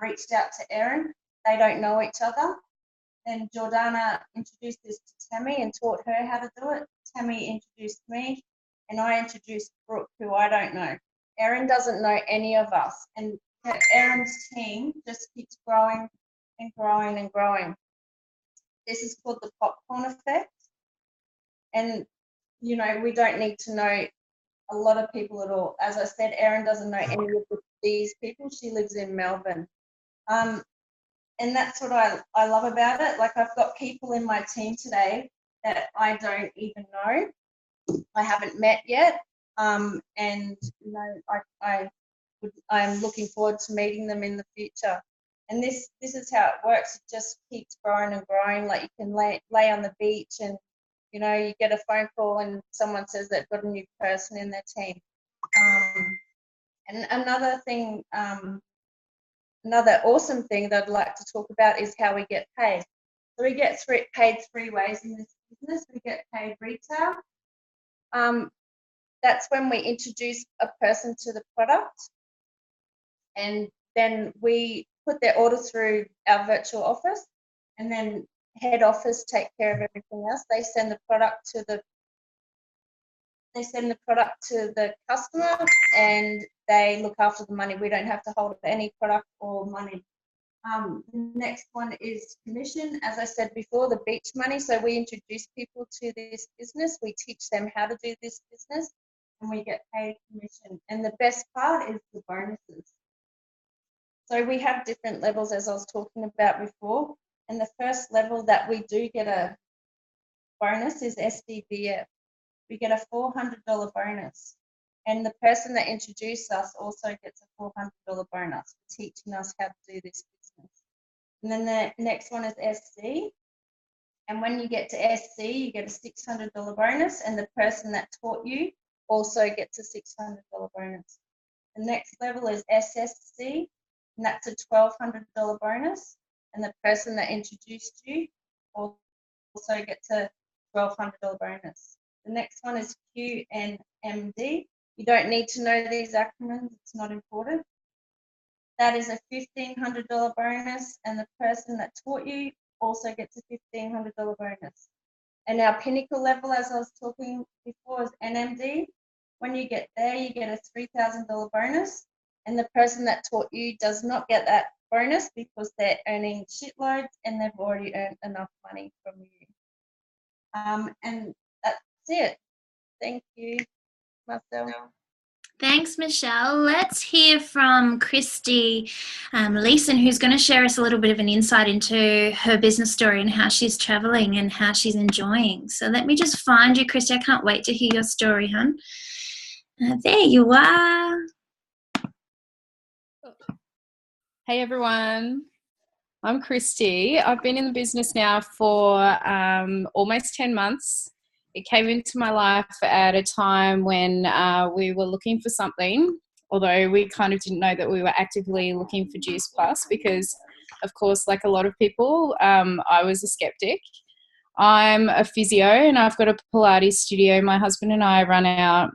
reached out to Erin. They don't know each other. And Jordana introduced this to Tammy and taught her how to do it. Tammy introduced me, and I introduced Brooke, who I don't know. Erin doesn't know any of us, and Erin's team just keeps growing and growing and growing. This is called the popcorn effect, and we don't need to know a lot of people at all. As I said, Erin doesn't know any of these people. She lives in Melbourne. And that's what I love about it. Like, I've got people in my team today that I don't even know. I haven't met yet. And I'm looking forward to meeting them in the future. And this is how it works. It just keeps growing and growing. Like, you can lay on the beach and you get a phone call and someone says they've got a new person in their team. And another thing, another awesome thing that I'd like to talk about is how we get paid. So we get paid three ways in this business. We get paid retail. That's when we introduce a person to the product, and then we put their order through our virtual office, and then head office take care of everything else. They send the product to the customer, and they look after the money. We don't have to hold any product or money. The next one is commission. As I said before, the beach money. So we introduce people to this business. We teach them how to do this business, and we get paid commission. And the best part is the bonuses. So we have different levels, as I was talking about before, And the first level that we do get a bonus is SDBF. We get a $400 bonus. And the person that introduced us also gets a $400 bonus for teaching us how to do this business. And then the next one is SC. And when you get to SC, you get a $600 bonus, and the person that taught you also gets a $600 bonus. The next level is SSC, and that's a $1,200 bonus, and the person that introduced you also gets a $1,200 bonus. The next one is QNMD. You don't need to know these acronyms, it's not important. That is a $1,500 bonus, and the person that taught you also gets a $1,500 bonus. And our pinnacle level, as I was talking before, is NMD. When you get there, you get a $3,000 bonus, and the person that taught you does not get that bonus because they're earning shitloads and they've already earned enough money from you. And that's it. Thank you, Marcelle. Thanks, Michelle. Let's hear from Christy Leeson, who's going to share us a little bit of an insight into her business story and how she's traveling and how she's enjoying. So let me just find you, Christy. I can't wait to hear your story, hon. There you are. Hey, everyone. I'm Christy. I've been in the business now for almost 10 months. It came into my life at a time when we were looking for something, although we kind of didn't know that we were actively looking for Juice Plus because, of course, like a lot of people, I was a skeptic. I'm a physio and I've got a Pilates studio. My husband and I run our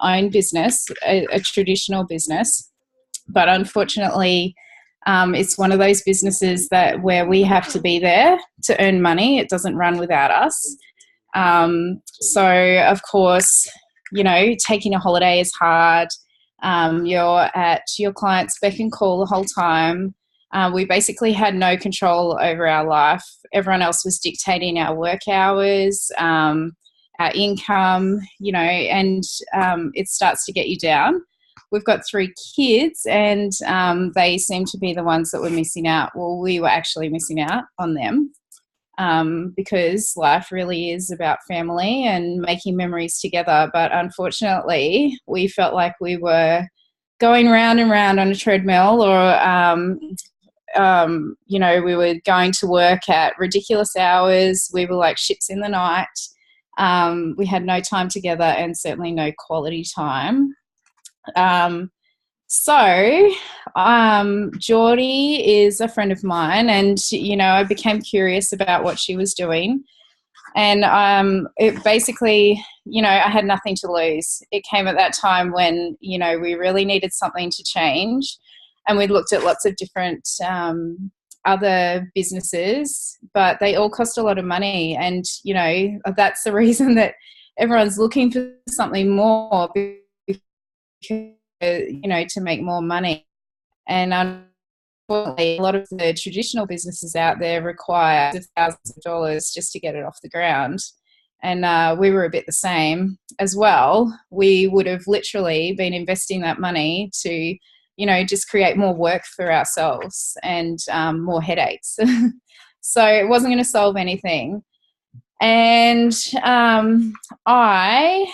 own business, a traditional business, but unfortunately, it's one of those businesses where we have to be there to earn money. It doesn't run without us. So of course, you know, taking a holiday is hard. You're at your client's beck and call the whole time. We basically had no control over our life. Everyone else was dictating our work hours, our income, you know, and it starts to get you down. We've got 3 kids and they seem to be the ones that were missing out. Well, we were actually missing out on them. Because life really is about family and making memories together. But unfortunately, we felt like we were going round and round on a treadmill or, you know, we were going to work at ridiculous hours. We were like ships in the night. We had no time together and certainly no quality time. So Geordie is a friend of mine and, you know, I became curious about what she was doing and it basically, you know, I had nothing to lose. It came at that time when, you know, we really needed something to change and we looked at lots of different other businesses, but they all cost a lot of money and, you know, that's the reason that everyone's looking for something more because, you know, to make more money. And unfortunately, a lot of the traditional businesses out there require thousands of dollars just to get it off the ground. And we were a bit the same as well. We would have literally been investing that money to, you know, just create more work for ourselves and more headaches. So it wasn't going to solve anything. And I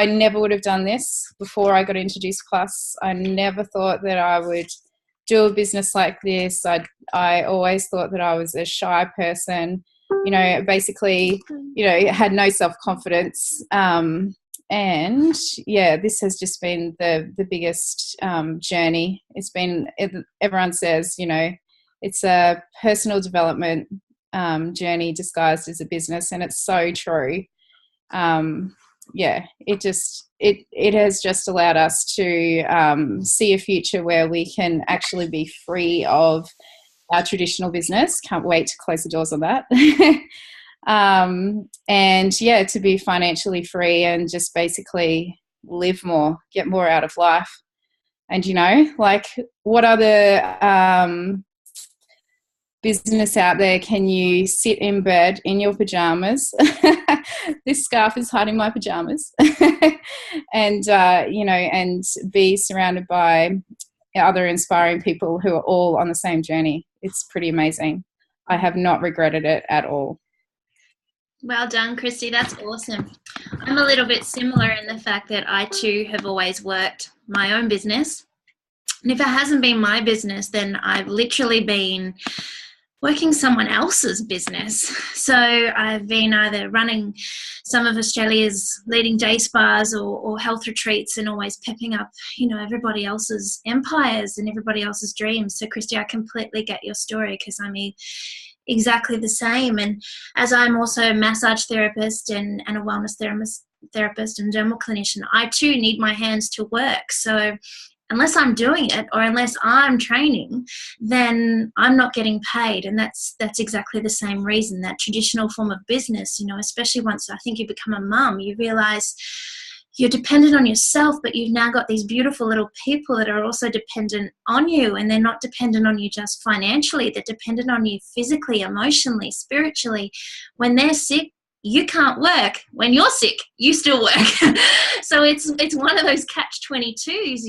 never would have done this before I got into Juice Plus. I never thought that I would do a business like this. I always thought that I was a shy person, you know, basically, you know, had no self-confidence. And yeah, this has just been the biggest journey. It's been, everyone says, you know, it's a personal development journey disguised as a business, and it's so true. Yeah, it has just allowed us to see a future where we can actually be free of our traditional business. Can't wait to close the doors on that. And yeah, to be financially free and just basically live more, get more out of life. And, you know, like what other business out there can you sit in bed in your pajamas? This scarf is hiding my pajamas. And, you know, and be surrounded by other inspiring people who are all on the same journey. It's pretty amazing. I have not regretted it at all. Well done, Christy. That's awesome. I'm a little bit similar in the fact that I too have always worked my own business. And if it hasn't been my business, then I've literally been working someone else's business. So I've been either running some of Australia's leading day spas or health retreats, and always pepping up, everybody else's empires and everybody else's dreams. So Christy, I completely get your story, because I'm exactly the same. And as I'm also a massage therapist and a wellness therapist and dermal clinician, I too need my hands to work. So unless I'm doing it or unless I'm training, then I'm not getting paid. And that's exactly the same reason. That traditional form of business, especially once I think you become a mum, you realize you're dependent on yourself, but you've now got these beautiful little people that are also dependent on you, and they're not dependent on you just financially. They're dependent on you physically, emotionally, spiritually. When they're sick, you can't work. When you're sick, you still work. So it's one of those catch-22s,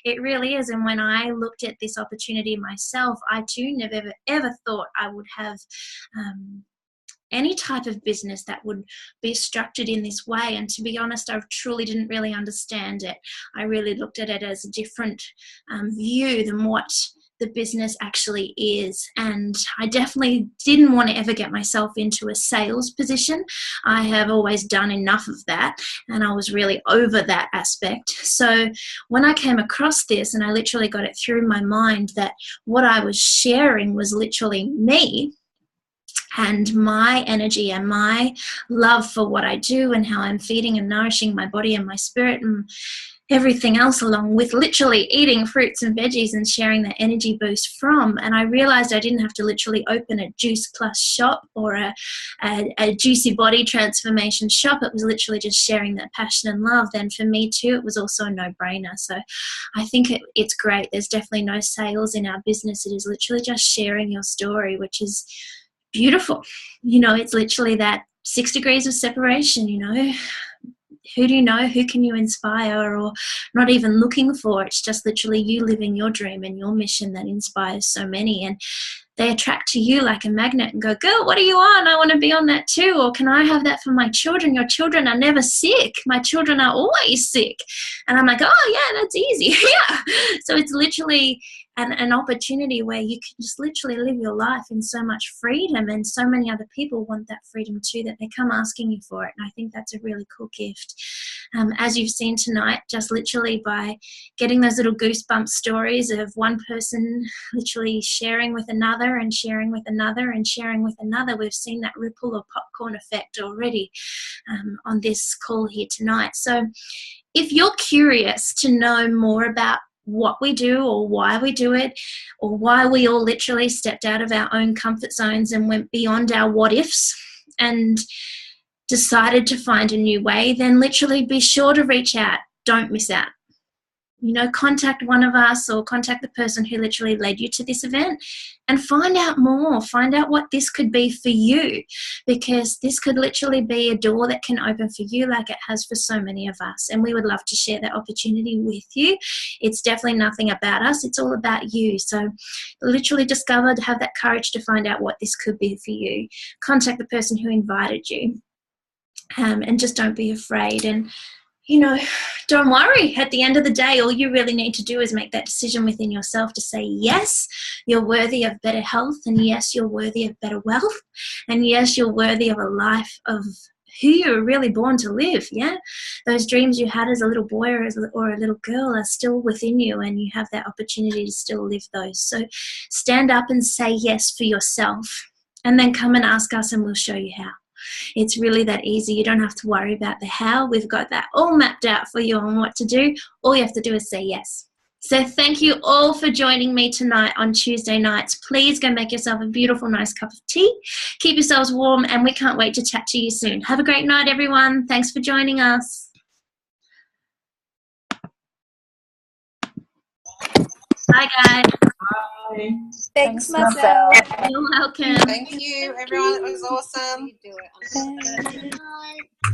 it really is. And when I looked at this opportunity myself, I too never ever thought I would have any type of business that would be structured in this way. And to be honest, I truly didn't really understand it. I really looked at it as a different view than what the business actually is. And I definitely didn't want to ever get myself into a sales position. I have always done enough of that, and I was really over that aspect. So when I came across this, and I literally got it through my mind that what I was sharing was literally me, and my energy and my love for what I do, and how I'm feeding and nourishing my body and my spirit and everything else, along with literally eating fruits and veggies and sharing that energy boost from. And I realized I didn't have to literally open a Juice Plus shop or a juicy body transformation shop. It was literally just sharing that passion and love. Then for me too, it was also a no-brainer. So I think it's great. There's definitely no sales in our business. It is literally just sharing your story, which is beautiful. It's literally that 6 degrees of separation. Who do you know? Who can you inspire, or not even looking for? It's just literally you living your dream and your mission that inspires so many. And they attract to you like a magnet and go, girl, what are you on? I want to be on that too. Or can I have that for my children? Your children are never sick. My children are always sick. And I'm like, oh yeah, that's easy. Yeah. So it's literally an opportunity where you can just literally live your life in so much freedom, and so many other people want that freedom too, that they come asking you for it. And I think that's a really cool gift. As you've seen tonight, just literally by getting those little goosebump stories of one person literally sharing with another and sharing with another and sharing with another, we've seen that ripple or popcorn effect already on this call here tonight. So if you're curious to know more about what we do, or why we do it, or why we all literally stepped out of our own comfort zones and went beyond our what ifs and decided to find a new way, then literally be sure to reach out. Don't miss out. Contact one of us, or contact the person who literally led you to this event, and find out more. Find out what this could be for you, because this could literally be a door that can open for you like it has for so many of us. And we would love to share that opportunity with you. It's definitely nothing about us. It's all about you. So literally discover, to have that courage to find out what this could be for you. Contact the person who invited you, and just don't be afraid. And don't worry. At the end of the day, all you really need to do is make that decision within yourself to say, yes, you're worthy of better health, and yes, you're worthy of better wealth, and yes, you're worthy of a life of who you were really born to live. Yeah, those dreams you had as a little boy or a little girl are still within you, and you have that opportunity to still live those. So stand up and say yes for yourself, and then come and ask us and we'll show you how. It's really that easy. You don't have to worry about the how. We've got that all mapped out for you on what to do. All you have to do is say yes. So thank you all for joining me tonight on Tuesday nights. Please go make yourself a beautiful, nice cup of tea. Keep yourselves warm, and we can't wait to chat to you soon. Have a great night, everyone. Thanks for joining us. Bye, guys. Bye. Thanks, Marcelle. You're welcome. Thank you, everyone. It was awesome. Good night.